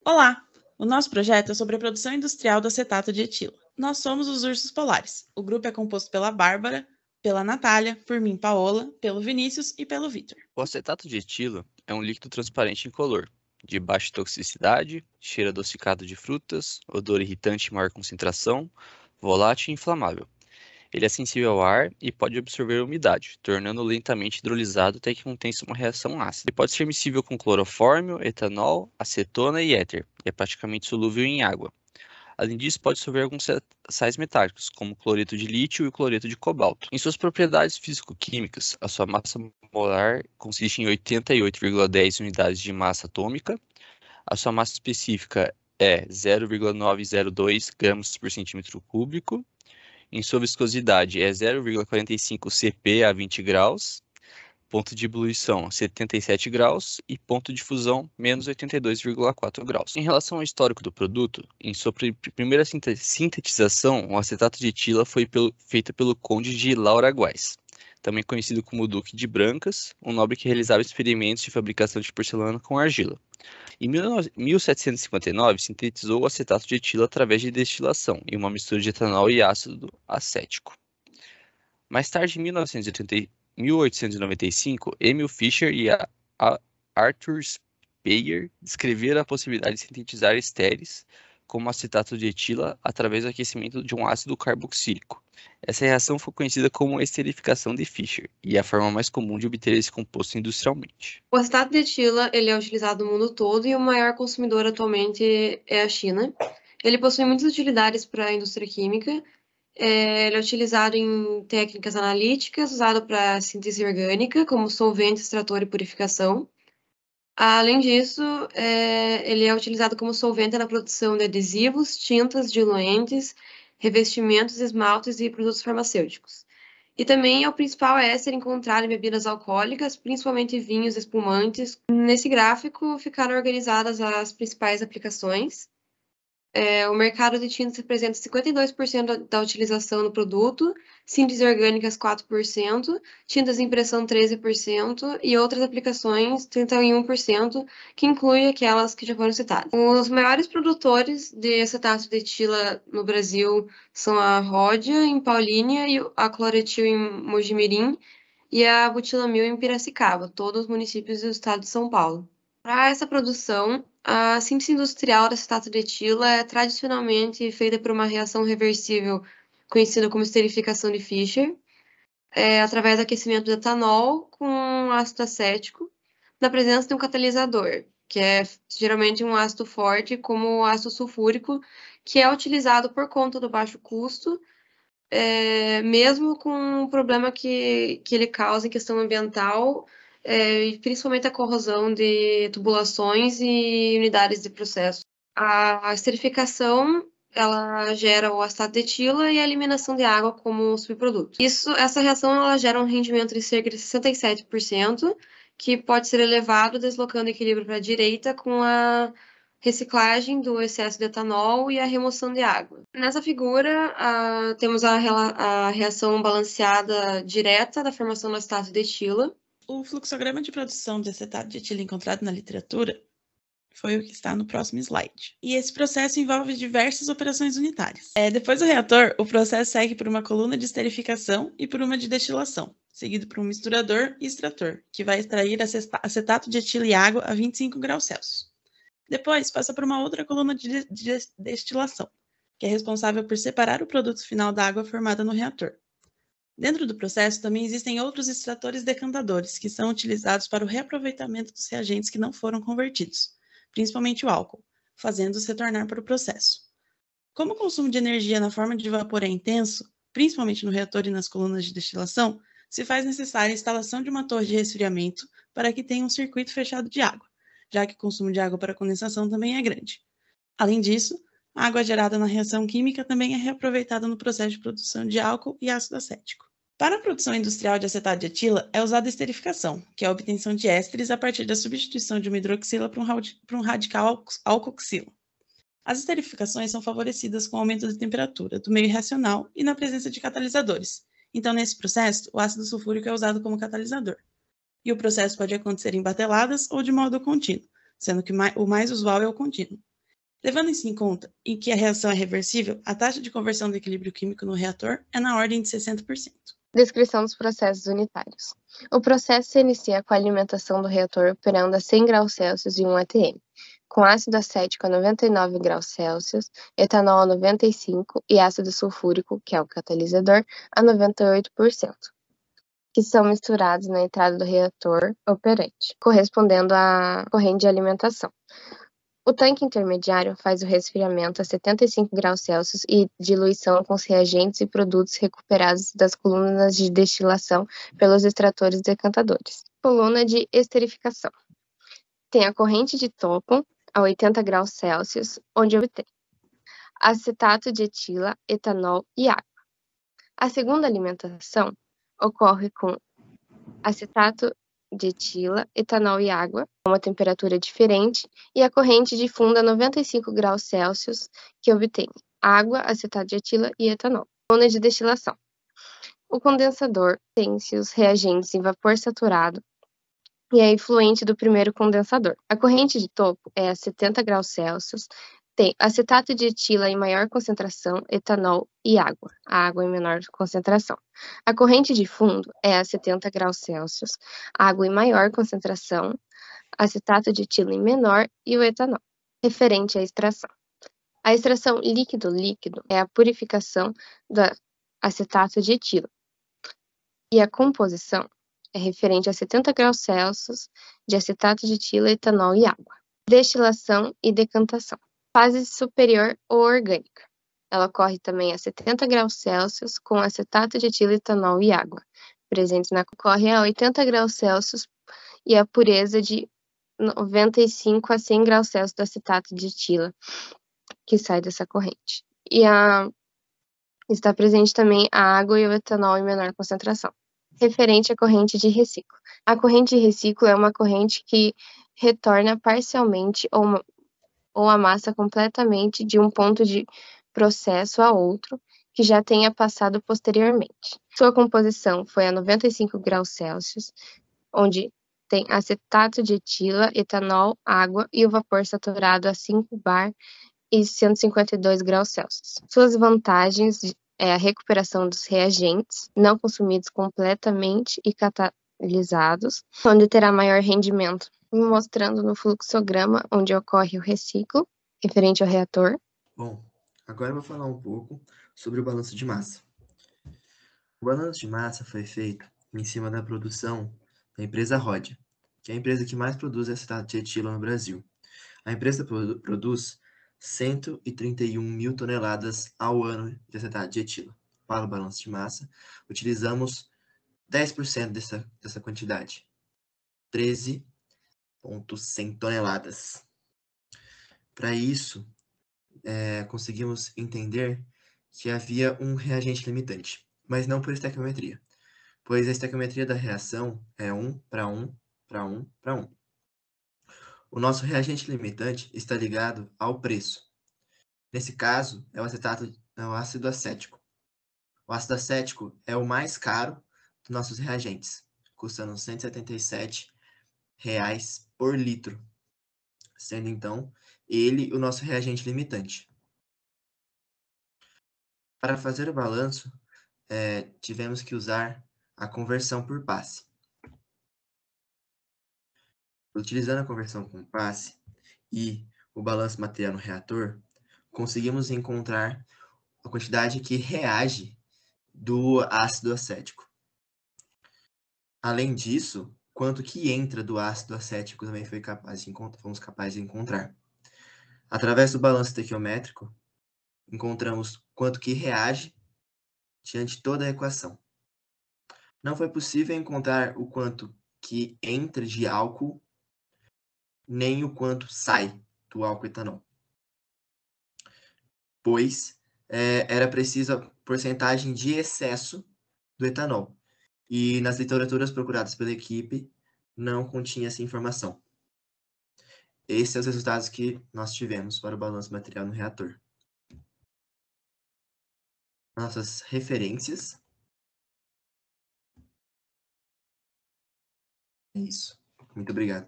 Olá! O nosso projeto é sobre a produção industrial do acetato de etila. Nós somos os Ursos Polares. O grupo é composto pela Bárbara, pela Natália, por mim, Paola, pelo Vinícius e pelo Vitor. O acetato de etila é um líquido transparente incolor, de baixa toxicidade, cheiro adocicado de frutas, odor irritante em maior concentração, volátil e inflamável. Ele é sensível ao ar e pode absorver a umidade, tornando-o lentamente hidrolisado até que contenha uma reação ácida. Ele pode ser miscível com clorofórmio, etanol, acetona e éter, e é praticamente solúvel em água. Além disso, pode dissolver alguns sais metálicos, como o cloreto de lítio e o cloreto de cobalto. Em suas propriedades físico-químicas, a sua massa molar consiste em 88,10 unidades de massa atômica, a sua massa específica é 0,902 gramas por centímetro cúbico, em sua viscosidade é 0,45 cp a 20 graus, ponto de ebulição 77 graus e ponto de fusão menos 82,4 graus. Em relação ao histórico do produto, em sua primeira sintetização, o acetato de etila foi feita pelo Conde de Laura Guais, também conhecido como Duque de Brancas, um nobre que realizava experimentos de fabricação de porcelana com argila. Em 1759, sintetizou o acetato de etila através de destilação, em uma mistura de etanol e ácido acético. Mais tarde, em 1895, Emil Fischer e Arthur Speyer descreveram a possibilidade de sintetizar estéreis como acetato de etila através do aquecimento de um ácido carboxílico. Essa reação foi conhecida como esterificação de Fischer e é a forma mais comum de obter esse composto industrialmente. O acetato de etila ele é utilizado no mundo todo e o maior consumidor atualmente é a China. Ele possui muitas utilidades para a indústria química. Ele é utilizado em técnicas analíticas, usado para síntese orgânica, como solvente, extrator e purificação. Além disso, ele é utilizado como solvente na produção de adesivos, tintas, diluentes, revestimentos, esmaltes e produtos farmacêuticos. E também é o principal éster encontrado em bebidas alcoólicas, principalmente vinhos espumantes. Nesse gráfico ficaram organizadas as principais aplicações. O mercado de tintas representa 52% da utilização no produto, síntese orgânicas 4%, tintas de impressão 13% e outras aplicações 31%, que inclui aquelas que já foram citadas. Os maiores produtores de acetato de etila no Brasil são a Ródia, em Paulínia, e a Cloretil, em Mojimirim, e a Butilamil, em Piracicaba, todos os municípios do estado de São Paulo. Para essa produção, a síntese industrial da acetato de etila é tradicionalmente feita por uma reação reversível conhecida como esterificação de Fischer, através do aquecimento do etanol com ácido acético, na presença de um catalisador, que é geralmente um ácido forte, como o ácido sulfúrico, que é utilizado por conta do baixo custo, mesmo com o problema que ele causa em questão ambiental, e principalmente a corrosão de tubulações e unidades de processo. A esterificação, ela gera o acetato de etila e a eliminação de água como subproduto. Essa reação ela gera um rendimento de cerca de 67%, que pode ser elevado deslocando o equilíbrio para a direita com a reciclagem do excesso de etanol e a remoção de água. Nessa figura, temos a reação balanceada direta da formação do acetato de etila. O fluxograma de produção de acetato de etila encontrado na literatura foi o que está no próximo slide. E esse processo envolve diversas operações unitárias. Depois do reator, o processo segue por uma coluna de esterificação e por uma de destilação, seguido por um misturador e extrator, que vai extrair acetato de etila e água a 25 graus Celsius. Depois, passa por uma outra coluna de destilação, que é responsável por separar o produto final da água formada no reator. Dentro do processo, também existem outros extratores decantadores, que são utilizados para o reaproveitamento dos reagentes que não foram convertidos, principalmente o álcool, fazendo-os retornar para o processo. Como o consumo de energia na forma de vapor é intenso, principalmente no reator e nas colunas de destilação, se faz necessária a instalação de uma torre de resfriamento para que tenha um circuito fechado de água, já que o consumo de água para condensação também é grande. Além disso, a água gerada na reação química também é reaproveitada no processo de produção de álcool e ácido acético. Para a produção industrial de acetato de etila, é usada a esterificação, que é a obtenção de ésteres a partir da substituição de uma hidroxila por um radical alcoxila. As esterificações são favorecidas com o aumento da temperatura do meio reacional e na presença de catalisadores. Então, nesse processo, o ácido sulfúrico é usado como catalisador. E o processo pode acontecer em bateladas ou de modo contínuo, sendo que o mais usual é o contínuo. Levando isso em conta em que a reação é reversível, a taxa de conversão do equilíbrio químico no reator é na ordem de 60%. Descrição dos processos unitários. O processo se inicia com a alimentação do reator operando a 100 graus Celsius e 1 atm, com ácido acético a 99 graus Celsius, etanol a 95 e ácido sulfúrico, que é o catalisador, a 98%, que são misturados na entrada do reator operante, correspondendo à corrente de alimentação. O tanque intermediário faz o resfriamento a 75 graus Celsius e diluição com os reagentes e produtos recuperados das colunas de destilação pelos extratores decantadores. Coluna de esterificação. Tem a corrente de topo a 80 graus Celsius, onde obtém acetato de etila, etanol e água. A segunda alimentação ocorre com acetato de etila, etanol e água, a uma temperatura diferente, e a corrente de fundo a 95 graus Celsius, que obtém água, acetato de etila e etanol. Coluna de destilação. O condensador tem seus reagentes em vapor saturado e é efluente do primeiro condensador. A corrente de topo é a 70 graus Celsius, tem acetato de etila em maior concentração, etanol e água, a água em menor concentração. A corrente de fundo é a 70 graus Celsius, água em maior concentração, acetato de etila em menor e o etanol. Referente à extração. A extração líquido-líquido é a purificação do acetato de etila. E a composição é referente a 70 graus Celsius de acetato de etila, etanol e água. Destilação e decantação. Fase superior ou orgânica. Ela ocorre também a 70 graus Celsius com acetato de etila, etanol e água. Presente na ocorre a 80 graus Celsius e a pureza de 95 a 100 graus Celsius do acetato de etila, que sai dessa corrente. Está presente também a água e o etanol em menor concentração. Referente à corrente de reciclo. A corrente de reciclo é uma corrente que retorna parcialmente ou amassa completamente de um ponto de processo a outro que já tenha passado posteriormente. Sua composição foi a 95 graus Celsius, onde tem acetato de etila, etanol, água e o vapor saturado a 5 bar e 152 graus Celsius. Suas vantagens é a recuperação dos reagentes não consumidos completamente e catalisados, onde terá maior rendimento, mostrando no fluxograma onde ocorre o reciclo, referente ao reator. Bom, agora eu vou falar um pouco sobre o balanço de massa. O balanço de massa foi feito em cima da produção da empresa Rodia, que é a empresa que mais produz acetato de etila no Brasil. A empresa produz 131 mil toneladas ao ano de acetato de etila. Para o balanço de massa, utilizamos 10% dessa quantidade, 13,100 toneladas. Para isso, conseguimos entender que havia um reagente limitante, mas não por estequiometria, pois a estequiometria da reação é 1 para 1 para 1 para 1. O nosso reagente limitante está ligado ao preço. Nesse caso, é o ácido acético. O ácido acético é o mais caro dos nossos reagentes, custando R$ 177 por litro, sendo então ele o nosso reagente limitante. Para fazer o balanço, tivemos que usar a conversão por passe. Utilizando a conversão por passe e o balanço material no reator, conseguimos encontrar a quantidade que reage do ácido acético. Além disso, quanto que entra do ácido acético também fomos capazes de encontrar. Através do balanço estequiométrico, encontramos quanto que reage diante de toda a equação. Não foi possível encontrar o quanto que entra de álcool, nem o quanto sai do álcool etanol, pois era preciso a porcentagem de excesso do etanol. E nas literaturas procuradas pela equipe, não continha essa informação. Esses são os resultados que nós tivemos para o balanço material no reator. Nossas referências. É isso. Muito obrigado.